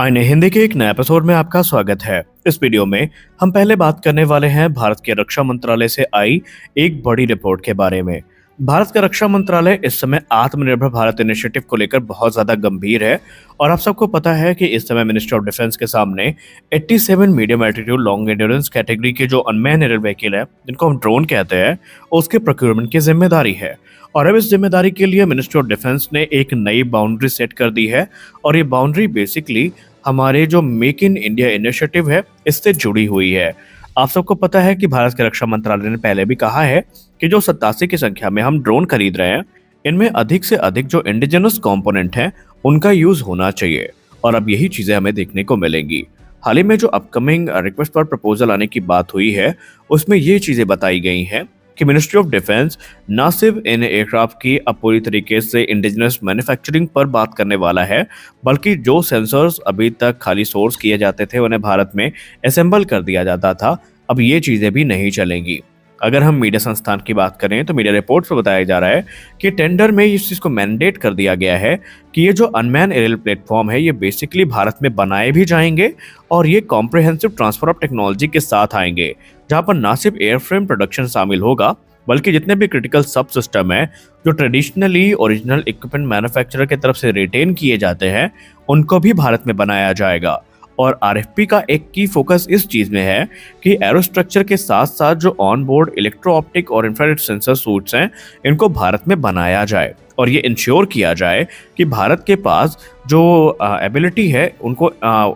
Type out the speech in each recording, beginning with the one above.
आईने हिंदी के एक नए एपिसोड में आपका स्वागत है। इस वीडियो में हम पहले बात करने वाले हैं भारत के रक्षा मंत्रालय से आई एक बड़ी रिपोर्ट के बारे में। भारत का रक्षा मंत्रालय इस समय आत्मनिर्भर भारत इनिशिएटिव को लेकर बहुत ज्यादा गंभीर है और आप सबको पता है कि इस समय मिनिस्ट्री ऑफ डिफेंस के सामने 87 medium altitude long endurance category के जो अनमैन एरियल व्हीकल है, जिनको हम ड्रोन कहते हैं, उसके प्रोक्योरमेंट की जिम्मेदारी है। और अब इस जिम्मेदारी के लिए मिनिस्ट्री ऑफ डिफेंस ने एक नई बाउंड्री सेट कर दी है और ये बाउंड्री बेसिकली हमारे जो मेक इन इंडिया इनिशिएटिव है इससे जुड़ी हुई है। आप सबको पता है कि भारत के रक्षा मंत्रालय ने पहले भी कहा है कि जो 87 की संख्या में हम ड्रोन खरीद रहे हैं, इनमें अधिक से अधिक जो इंडिजिनस कंपोनेंट हैं उनका यूज होना चाहिए और अब यही चीजें हमें देखने को मिलेंगी। हाल ही में जो अपकमिंग रिक्वेस्ट फॉर प्रपोजल आने की बात हुई है उसमें ये चीजें बताई गई हैं कि मिनिस्ट्री ऑफ डिफेंस न सिर्फ इन एयरक्राफ्ट की अब पूरी तरीके से इंडिजिनस मैन्युफैक्चरिंग पर बात करने वाला है, बल्कि जो सेंसर्स अभी तक खाली सोर्स किए जाते थे उन्हें भारत में असेंबल कर दिया जाता था, अब ये चीज़ें भी नहीं चलेंगी। अगर हम मीडिया संस्थान की बात करें तो मीडिया रिपोर्ट्स में बताया जा रहा है कि टेंडर में इस चीज़ को मैंडेट कर दिया गया है कि ये जो अनमैन एरियल प्लेटफॉर्म है ये बेसिकली भारत में बनाए भी जाएंगे और ये कॉम्प्रिहेंसिव ट्रांसफर ऑफ टेक्नोलॉजी के साथ आएंगे, जहां पर ना सिर्फ एयरफ्रेम प्रोडक्शन शामिल होगा बल्कि जितने भी क्रिटिकल सब सिस्टम है जो ट्रेडिशनली ओरिजिनल इक्विपमेंट मैन्युफैक्चरर की तरफ से रिटेन किए जाते हैं उनको भी भारत में बनाया जाएगा। और आरएफपी का एक की फोकस इस चीज में है कि एरोस्ट्रक्चर के साथ साथ जो ऑन बोर्ड इलेक्ट्रो ऑप्टिक और इंफ्रारेड सेंसर सूट्स हैं इनको भारत में बनाया जाए और ये इंश्योर किया जाए कि भारत के पास जो एबिलिटी है उनको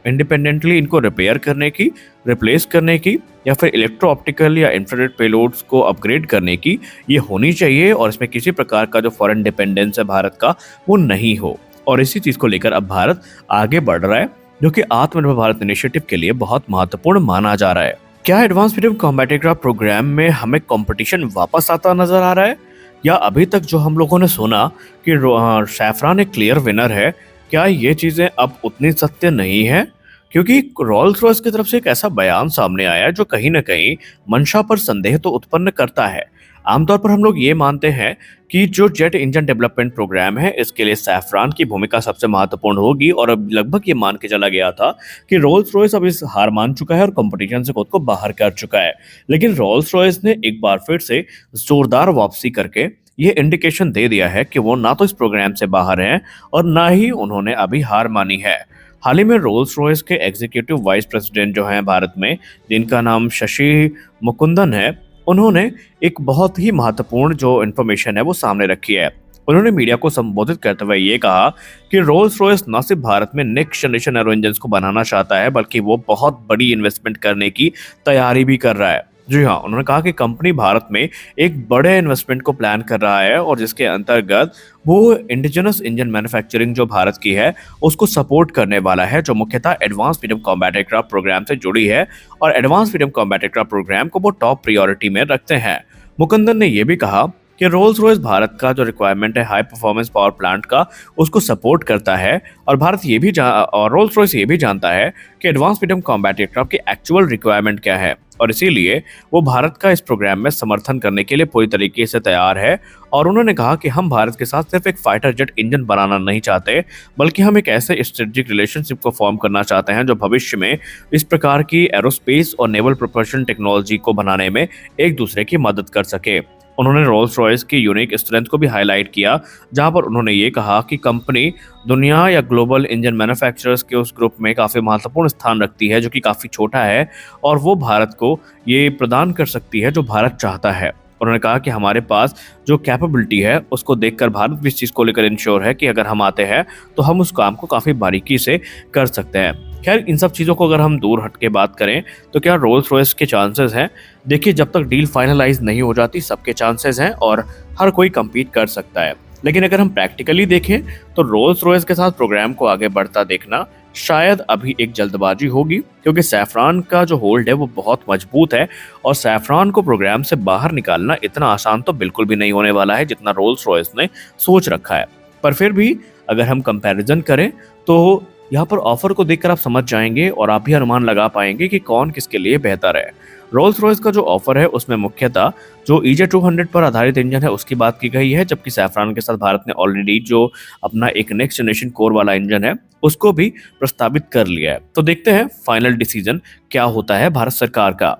इंडिपेंडेंटली इनको रिपेयर करने की, रिप्लेस करने की या फिर इलेक्ट्रो ऑप्टिकल या इंफ्रारेड पेलोड्स को अपग्रेड करने की ये होनी चाहिए और इसमें किसी प्रकार का जो फॉरेन डिपेंडेंस है भारत का वो नहीं हो। और इसी चीज को लेकर अब भारत आगे बढ़ रहा है जो कि आत्मनिर्भर भारत इनिशिएटिव के लिए बहुत महत्वपूर्ण माना जा रहा है। क्या advance medium combat aircraft program में हमें कंपटीशन वापस आता नजर आ रहा है या अभी तक जो हम लोगों ने सुना कि सैफरान एक क्लियर विनर है, क्या ये चीजें अब उतनी सत्य नहीं है? क्योंकि रोल्स रॉयस की तरफ से एक ऐसा बयान सामने आया जो कहीं ना कहीं मंशा पर संदेह तो उत्पन्न करता है। आमतौर पर हम लोग ये मानते हैं कि जो जेट इंजन डेवलपमेंट प्रोग्राम है इसके लिए सैफरान की भूमिका सबसे महत्वपूर्ण होगी और अब लगभग ये मान के चला गया था कि रोल्स रॉयस अब इस हार मान चुका है और कंपटीशन से खुद को बाहर कर चुका है। लेकिन रोल्स रॉयस ने एक बार फिर से जोरदार वापसी करके ये इंडिकेशन दे दिया है कि वो ना तो इस प्रोग्राम से बाहर हैं और ना ही उन्होंने अभी हार मानी है। हाल ही में रोल्स रॉयस के एग्जीक्यूटिव वाइस प्रेसिडेंट जो हैं भारत में, जिनका नाम शशि मुकुंदन है, उन्होंने एक बहुत ही महत्वपूर्ण जो इन्फॉर्मेशन है वो सामने रखी है। उन्होंने मीडिया को संबोधित करते हुए ये कहा कि रोल्स रॉयस न सिर्फ भारत में नेक्स्ट जनरेशन एरो इंजन्स को बनाना चाहता है बल्कि वो बहुत बड़ी इन्वेस्टमेंट करने की तैयारी भी कर रहा है। जी हाँ, उन्होंने कहा कि कंपनी भारत में एक बड़े इन्वेस्टमेंट को प्लान कर रहा है और जिसके अंतर्गत वो इंडिजिनस इंजन मैन्युफैक्चरिंग जो भारत की है उसको सपोर्ट करने वाला है, जो मुख्यतः advance medium combat aircraft program से जुड़ी है और advance medium combat aircraft program को वो टॉप प्रायोरिटी में रखते हैं। मुकुंदन ने यह भी कहा कि रोल्स रॉयस भारत का जो रिक्वायरमेंट है हाई परफॉर्मेंस पावर प्लांट का उसको सपोर्ट करता है और रोल्स रॉयस ये भी जानता है कि एडवांस मीडियम कॉम्बैट एयरक्राफ्ट की एक्चुअल रिक्वायरमेंट क्या है और इसीलिए वो भारत का इस प्रोग्राम में समर्थन करने के लिए पूरी तरीके से तैयार है। और उन्होंने कहा कि हम भारत के साथ सिर्फ एक फाइटर जेट इंजन बनाना नहीं चाहते बल्कि हम एक ऐसे स्ट्रेटेजिक रिलेशनशिप को फॉर्म करना चाहते हैं जो भविष्य में इस प्रकार की एरोस्पेस और नेवल प्रोपल्शन टेक्नोलॉजी को बनाने में एक दूसरे की मदद कर सके। उन्होंने रोल्स रॉयस की यूनिक स्ट्रेंथ को भी हाईलाइट किया, जहां पर उन्होंने ये कहा कि कंपनी दुनिया या ग्लोबल इंजन मैन्युफैक्चरर्स के उस ग्रुप में काफ़ी महत्वपूर्ण स्थान रखती है जो कि काफ़ी छोटा है और वो भारत को ये प्रदान कर सकती है जो भारत चाहता है। उन्होंने कहा कि हमारे पास जो कैपेबिलिटी है उसको देखकर भारत भी इस चीज़ को लेकर इंश्योर है कि अगर हम आते हैं तो हम उस काम को काफ़ी बारीकी से कर सकते हैं। खैर, इन सब चीज़ों को अगर हम दूर हट के बात करें तो क्या रोल्स रॉयस के चांसेस हैं? देखिए, जब तक डील फाइनलाइज नहीं हो जाती सबके चांसेस हैं और हर कोई कम्पीट कर सकता है। लेकिन अगर हम प्रैक्टिकली देखें तो रोल्स रॉयस के साथ प्रोग्राम को आगे बढ़ता देखना शायद अभी एक जल्दबाजी होगी, क्योंकि सैफरान का जो होल्ड है वो बहुत मजबूत है और सैफरान को प्रोग्राम से बाहर निकालना इतना आसान तो बिल्कुल भी नहीं होने वाला है जितना रोल्स रॉयस ने सोच रखा है। पर फिर भी अगर हम कंपैरिजन करें तो यहाँ पर ऑफर को देखकर आप समझ जाएंगे और आप भी अनुमान लगा पाएंगे कि कौन किसके लिए बेहतर है। रोल्स रॉयस का जो ऑफर है उसमें मुख्यतः जो EJ200 पर आधारित इंजन है उसकी बात की गई है, जबकि सैफरान के साथ भारत ने ऑलरेडी जो अपना एक नेक्स्ट जनरेशन कोर वाला इंजन है उसको भी प्रस्तावित कर लिया है। तो देखते हैं फाइनल डिसीजन क्या होता है भारत सरकार का।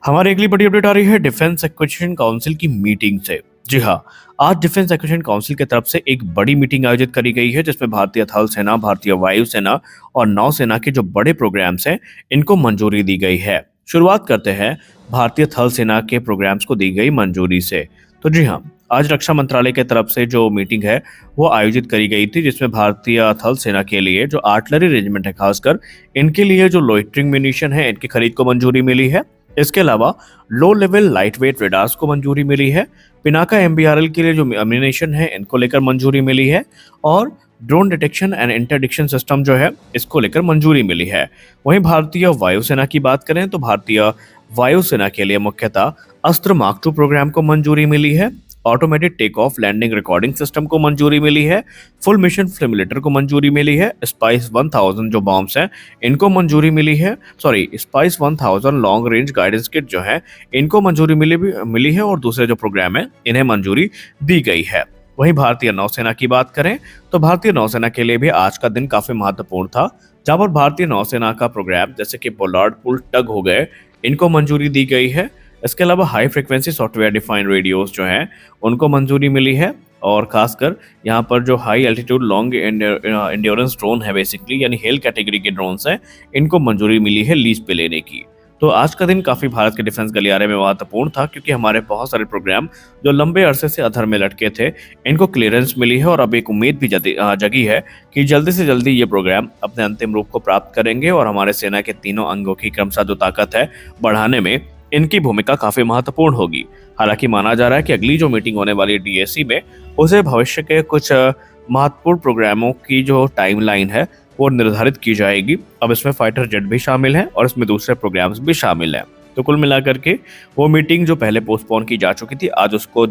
हमारी अगली बड़ी अपडेट आ रही है डिफेंस एक्विजिशन काउंसिल की मीटिंग से। जी हाँ, आज डिफेंस एक्विजिशन काउंसिल की तरफ से एक बड़ी मीटिंग आयोजित करी गई है जिसमें भारतीय थल सेना, भारतीय वायुसेना और नौसेना के जो बड़े प्रोग्राम्स हैं इनको मंजूरी दी गई है। शुरुआत करते हैं भारतीय थल सेना के प्रोग्राम्स को दी गई मंजूरी से। तो जी हाँ, आज रक्षा मंत्रालय की तरफ से जो मीटिंग है वो आयोजित करी गई थी, जिसमें भारतीय थल सेना के लिए जो आर्टिलरी रेजिमेंट है खासकर इनके लिए जो लोइटरिंग म्यूनिशन है इनकी खरीद को मंजूरी मिली है। इसके अलावा low level light weight radars को मंजूरी मिली है। पिनाका MBRL के लिए जो अम्यूनेशन है इनको लेकर मंजूरी मिली है और drone detection and interdiction system जो है इसको लेकर मंजूरी मिली है। वहीं भारतीय वायुसेना की बात करें तो भारतीय वायुसेना के लिए मुख्यतः अस्त्र मार्क 2 प्रोग्राम को मंजूरी मिली है। Automated take off landing recording system को मंजूरी मिली है। फुल मिशन सिमुलेटर को मंजूरी मिली है। स्पाइस 1000 जो बॉम्ब्स हैं इनको मंजूरी मिली है। Spice 1000 long range guidance kit जो है इनको मंजूरी मिली है और दूसरे जो प्रोग्राम है इन्हें मंजूरी दी गई है। वहीं भारतीय नौसेना की बात करें तो भारतीय नौसेना के लिए भी आज का दिन काफी महत्वपूर्ण था, जहां पर भारतीय नौसेना का प्रोग्राम जैसे कि पोलार्ड पुल टग हो गए इनको मंजूरी दी गई है। इसके अलावा high frequency software defined radios जो हैं उनको मंजूरी मिली है और खासकर यहाँ पर जो high altitude long endurance drone है बेसिकली यानी हेल कैटेगरी के ड्रोन्स हैं इनको मंजूरी मिली है लीज पे लेने की। तो आज का दिन काफी भारत के डिफेंस गलियारे में महत्वपूर्ण था, क्योंकि हमारे बहुत सारे प्रोग्राम जो लंबे अरसे से अधर में लटके थे इनको क्लियरेंस मिली है और अब एक उम्मीद भी जगी है कि जल्दी से जल्दी ये प्रोग्राम अपने अंतिम रूप को प्राप्त करेंगे और हमारे सेना के तीनों अंगों की क्रमशः जो ताकत है बढ़ाने में इनकी भूमिका काफी महत्वपूर्ण होगी। हालांकि माना जा रहा है कि अगली जो मीटिंग होने वाली है DAC में उसे भविष्य के कुछ महत्वपूर्ण प्रोग्रामों की जो टाइमलाइन है वो निर्धारित की जाएगी। अब इसमें फाइटर जेट भी शामिल हैं और इसमें दूसरे प्रोग्राम्स भी शामिल हैं। तो कुल मिलाकर के वो मीटिंग जो पहले पोस्टपोन की जा चुकी थी आज उसको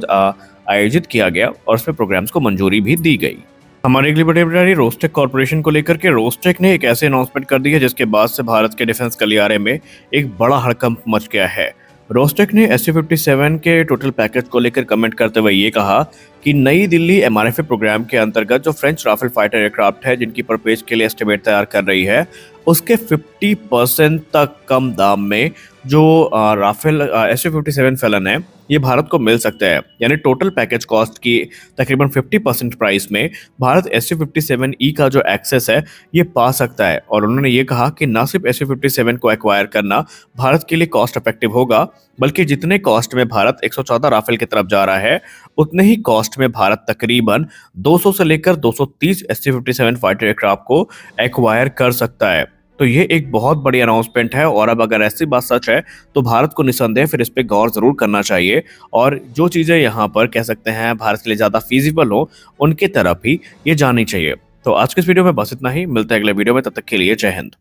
आयोजित किया गया और उसमें प्रोग्राम्स को मंजूरी भी दी गई। हमारी अगली बड़ी अपडेट रोस्टेक कॉर्पोरेशन को लेकर के। रोस्टेक ने एक ऐसे अनाउंसमेंट कर दी है जिसके बाद से भारत के डिफेंस गलियारे में एक बड़ा हड़कंप मच गया है। रोस्टेक ने SU-57 के टोटल पैकेज को लेकर कमेंट करते हुए ये कहा कि नई दिल्ली MRFA प्रोग्राम के अंतर्गत जो फ्रेंच राफेल फाइटर एयरक्राफ्ट है जिनकी परचेज के लिए एस्टिमेट तैयार कर रही है उसके 50% तक कम दाम में जो राफेल SU-57 फैलन है ये भारत को मिल सकता है। यानी टोटल पैकेज कॉस्ट की तकरीबन 50% प्राइस में भारत SU-57E का जो एक्सेस है ये पा सकता है। और उन्होंने ये कहा कि न सिर्फ SU-57 को एक्वायर करना भारत के लिए कॉस्ट इफेक्टिव होगा, बल्कि जितने कॉस्ट में भारत 114 राफेल की तरफ जा रहा है उतने ही कॉस्ट में भारत तकरीबन 200 से लेकर 230 SU-57 फाइटर एयरक्राफ्ट को एक्वायर कर सकता है। तो ये एक बहुत बड़ी अनाउंसमेंट है और अब अगर ऐसी बात सच है तो भारत को निसंदेह फिर इस पे गौर जरूर करना चाहिए और जो चीजें यहाँ पर कह सकते हैं भारत के लिए ज्यादा फीजिबल हो उनके तरफ ही ये जानी चाहिए। तो आज के इस वीडियो में बस इतना ही, मिलते हैं अगले वीडियो में, तब तक के लिए जय हिंद।